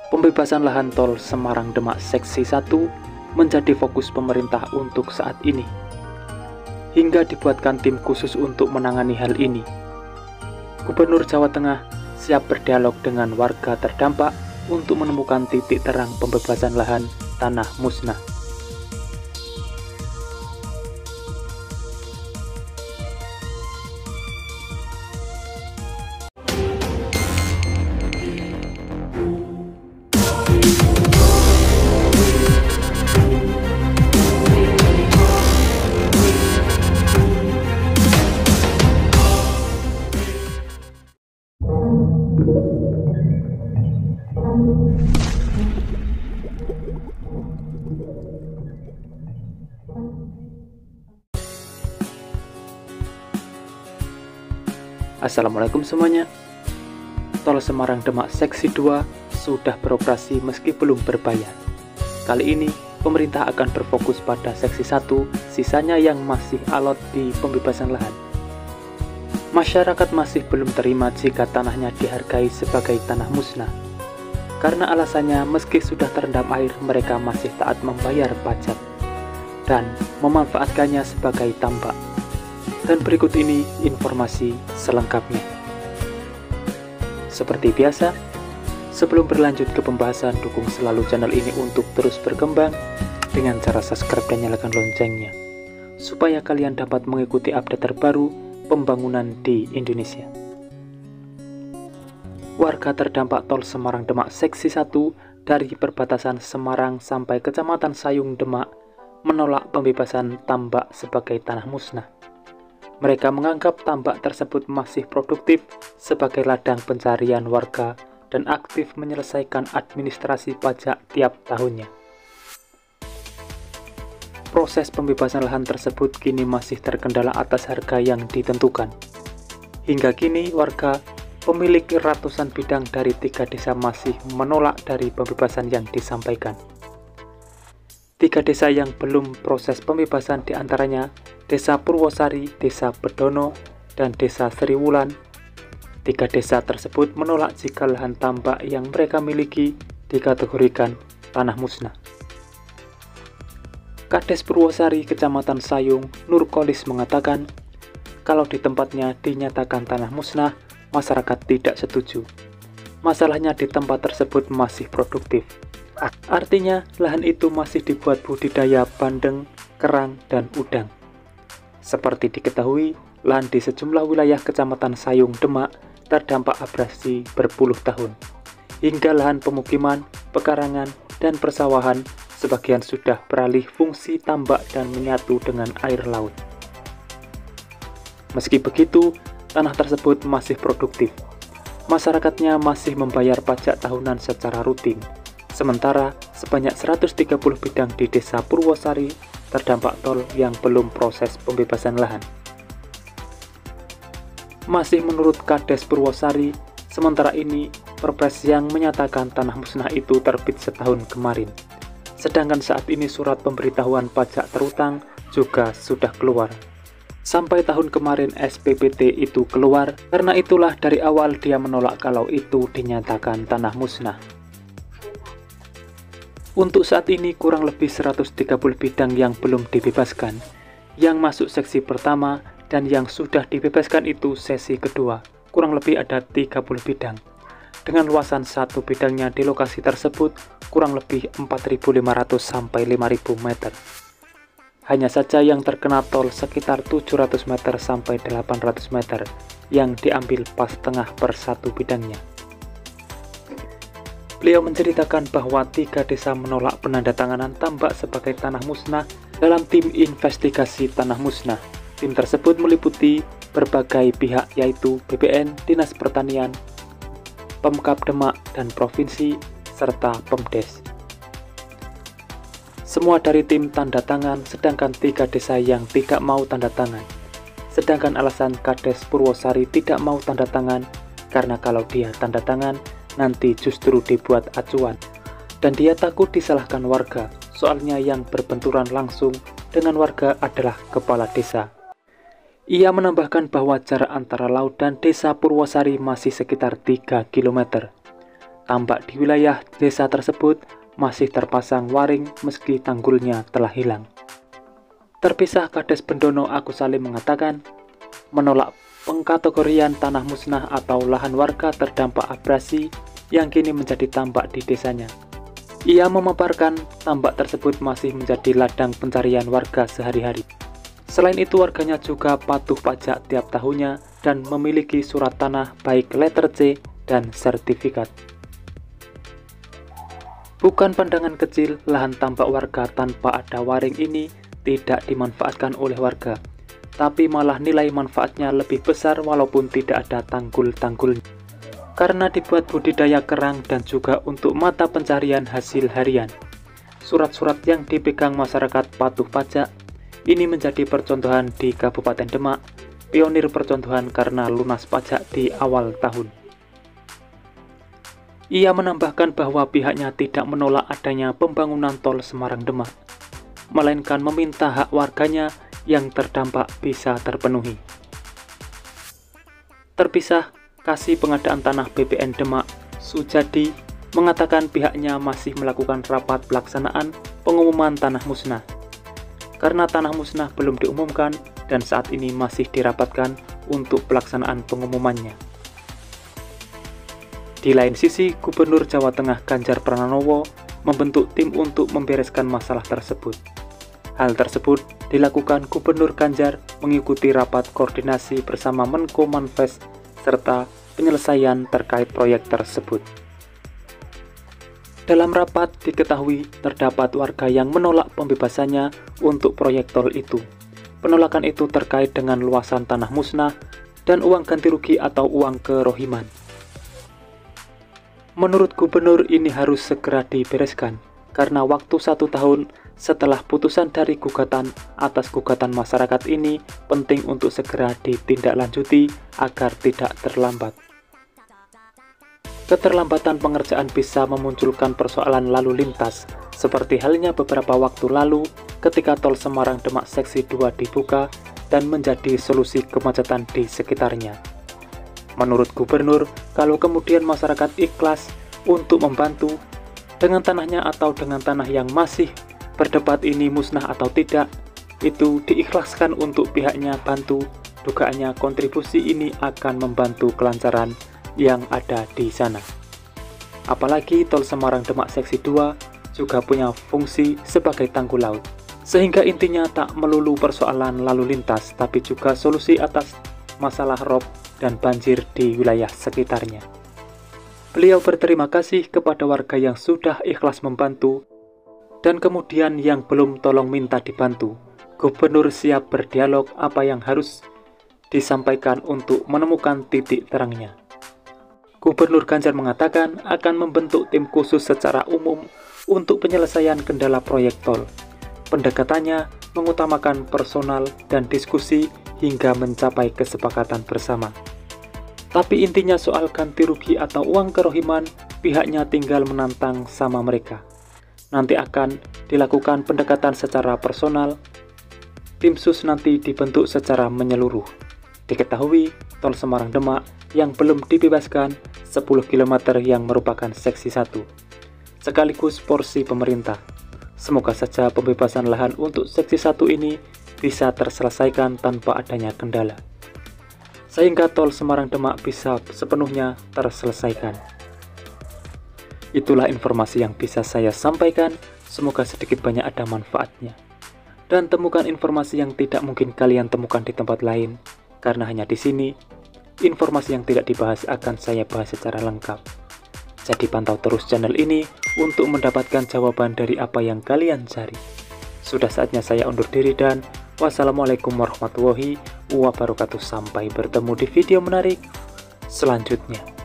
Pembebasan lahan tol Semarang-Demak Seksi 1 menjadi fokus pemerintah untuk saat ini. Hingga dibuatkan tim khusus untuk menangani hal ini. Gubernur Jawa Tengah siap berdialog dengan warga terdampak untuk menemukan titik terang pembebasan lahan tanah musnah. Assalamualaikum semuanya. Tol Semarang-Demak Seksi 2 sudah beroperasi meski belum berbayar. Kali ini pemerintah akan berfokus pada Seksi 1, sisanya yang masih alot di pembebasan lahan. Masyarakat masih belum terima jika tanahnya dihargai sebagai tanah musnah. Karena alasannya meski sudah terendam air, mereka masih taat membayar pajak dan memanfaatkannya sebagai tambak. Dan berikut ini informasi selengkapnya. Seperti biasa, sebelum berlanjut ke pembahasan, dukung selalu channel ini untuk terus berkembang dengan cara subscribe dan nyalakan loncengnya, supaya kalian dapat mengikuti update terbaru pembangunan di Indonesia. Warga terdampak tol Semarang-Demak Seksi 1 dari perbatasan Semarang sampai Kecamatan Sayung Demak menolak pembebasan tambak sebagai tanah musnah. Mereka menganggap tambak tersebut masih produktif sebagai ladang pencarian warga dan aktif menyelesaikan administrasi pajak tiap tahunnya. Proses pembebasan lahan tersebut kini masih terkendala atas harga yang ditentukan. Hingga kini warga pemilik ratusan bidang dari 3 desa masih menolak dari pembebasan yang disampaikan. 3 desa yang belum proses pembebasan diantaranya Desa Purwosari, Desa Bedono, dan Desa Sriwulan. 3 desa tersebut menolak jika lahan tambak yang mereka miliki dikategorikan tanah musnah. Kades Purwosari Kecamatan Sayung, Nurkolis mengatakan, kalau di tempatnya dinyatakan tanah musnah, masyarakat tidak setuju. Masalahnya di tempat tersebut masih produktif. Artinya lahan itu masih dibuat budidaya bandeng, kerang, dan udang. Seperti diketahui, lahan di sejumlah wilayah Kecamatan Sayung Demak terdampak abrasi berpuluh tahun. Hingga lahan pemukiman, pekarangan, dan persawahan sebagian sudah beralih fungsi tambak dan menyatu dengan air laut. Meski begitu, tanah tersebut masih produktif. Masyarakatnya masih membayar pajak tahunan secara rutin. Sementara sebanyak 130 bidang di Desa Purwosari terdampak tol yang belum proses pembebasan lahan. Masih menurut Kades Purwosari, sementara ini Perpres yang menyatakan tanah musnah itu terbit setahun kemarin. Sedangkan saat ini surat pemberitahuan pajak terutang juga sudah keluar. Sampai tahun kemarin SPPT itu keluar, karena itulah dari awal dia menolak kalau itu dinyatakan tanah musnah. Untuk saat ini kurang lebih 130 bidang yang belum dibebaskan, yang masuk seksi pertama dan yang sudah dibebaskan itu sesi kedua, kurang lebih ada 30 bidang. Dengan luasan satu bidangnya di lokasi tersebut kurang lebih 4.500 sampai 5.000 meter. Hanya saja yang terkena tol sekitar 700 meter sampai 800 meter yang diambil pas tengah per satu bidangnya. Beliau menceritakan bahwa 3 desa menolak penandatanganan tambak sebagai tanah musnah dalam tim investigasi tanah musnah. Tim tersebut meliputi berbagai pihak yaitu BPN, Dinas Pertanian, Pemkab Demak dan Provinsi, serta Pemdes. Semua dari tim tanda tangan, sedangkan 3 desa yang tidak mau tanda tangan. Sedangkan alasan Kades Purwosari tidak mau tanda tangan karena kalau dia tanda tangan nanti justru dibuat acuan, dan dia takut disalahkan warga, soalnya yang berbenturan langsung dengan warga adalah kepala desa. Ia menambahkan bahwa jarak antara laut dan Desa Purwosari masih sekitar 3 km. tambak di wilayah desa tersebut masih terpasang waring meski tanggulnya telah hilang. Terpisah Kades Bendono Agus Salim mengatakan, menolak pengkategorian tanah musnah atau lahan warga terdampak abrasi yang kini menjadi tambak di desanya. Ia memaparkan tambak tersebut masih menjadi ladang pencarian warga sehari-hari. Selain itu warganya juga patuh pajak tiap tahunnya dan memiliki surat tanah baik letter C dan sertifikat. Bukan pandangan kecil, lahan tambak warga tanpa ada waring ini tidak dimanfaatkan oleh warga, tapi malah nilai manfaatnya lebih besar walaupun tidak ada tanggul-tanggulnya. Karena dibuat budidaya kerang dan juga untuk mata pencarian hasil harian. Surat-surat yang dipegang masyarakat patuh pajak ini menjadi percontohan di Kabupaten Demak, pionir percontohan karena lunas pajak di awal tahun. Ia menambahkan bahwa pihaknya tidak menolak adanya pembangunan tol Semarang-Demak, melainkan meminta hak warganya yang terdampak bisa terpenuhi. Terpisah, Kasih Pengadaan Tanah BPN Demak, Sujadi, mengatakan pihaknya masih melakukan rapat pelaksanaan pengumuman tanah musnah. Karena tanah musnah belum diumumkan dan saat ini masih dirapatkan untuk pelaksanaan pengumumannya. Di lain sisi, Gubernur Jawa Tengah Ganjar Pranowo membentuk tim untuk membereskan masalah tersebut. Hal tersebut dilakukan Gubernur Ganjar mengikuti rapat koordinasi bersama Menko Manfes serta penyelesaian terkait proyek tersebut. Dalam rapat diketahui terdapat warga yang menolak pembebasannya untuk proyek tol itu. Penolakan itu terkait dengan luasan tanah musnah dan uang ganti rugi atau uang kerohiman. Menurut Gubernur ini harus segera dibereskan karena waktu 1 tahun setelah putusan dari gugatan atas gugatan masyarakat ini penting untuk segera ditindaklanjuti agar tidak terlambat. Keterlambatan pengerjaan bisa memunculkan persoalan lalu lintas, seperti halnya beberapa waktu lalu ketika tol Semarang-Demak Seksi 2 dibuka dan menjadi solusi kemacetan di sekitarnya. Menurut Gubernur, kalau kemudian masyarakat ikhlas untuk membantu dengan tanahnya atau dengan tanah yang masih berdebat ini musnah atau tidak, itu diikhlaskan untuk pihaknya bantu. Dugaannya kontribusi ini akan membantu kelancaran yang ada di sana. Apalagi tol Semarang-Demak Seksi 2 juga punya fungsi sebagai tanggul laut, sehingga intinya tak melulu persoalan lalu lintas, tapi juga solusi atas masalah rob dan banjir di wilayah sekitarnya. Beliau berterima kasih kepada warga yang sudah ikhlas membantu dan kemudian yang belum tolong minta dibantu. Gubernur siap berdialog apa yang harus disampaikan untuk menemukan titik terangnya. Gubernur Ganjar mengatakan akan membentuk tim khusus secara umum untuk penyelesaian kendala proyek tol. Pendekatannya mengutamakan personal dan diskusi hingga mencapai kesepakatan bersama. Tapi intinya soal ganti rugi atau uang kerohiman, pihaknya tinggal menantang sama mereka. Nanti akan dilakukan pendekatan secara personal. Tim sus nanti dibentuk secara menyeluruh. Diketahui, tol Semarang-Demak yang belum dibebaskan 10 km yang merupakan seksi 1, sekaligus porsi pemerintah. Semoga saja pembebasan lahan untuk seksi 1 ini bisa terselesaikan tanpa adanya kendala, sehingga tol Semarang-Demak bisa sepenuhnya terselesaikan. Itulah informasi yang bisa saya sampaikan, semoga sedikit banyak ada manfaatnya. Dan temukan informasi yang tidak mungkin kalian temukan di tempat lain, karena hanya di sini, informasi yang tidak dibahas akan saya bahas secara lengkap. Jadi pantau terus channel ini untuk mendapatkan jawaban dari apa yang kalian cari. Sudah saatnya saya undur diri dan wassalamualaikum warahmatullahi wabarakatuh. Sampai bertemu di video menarik selanjutnya.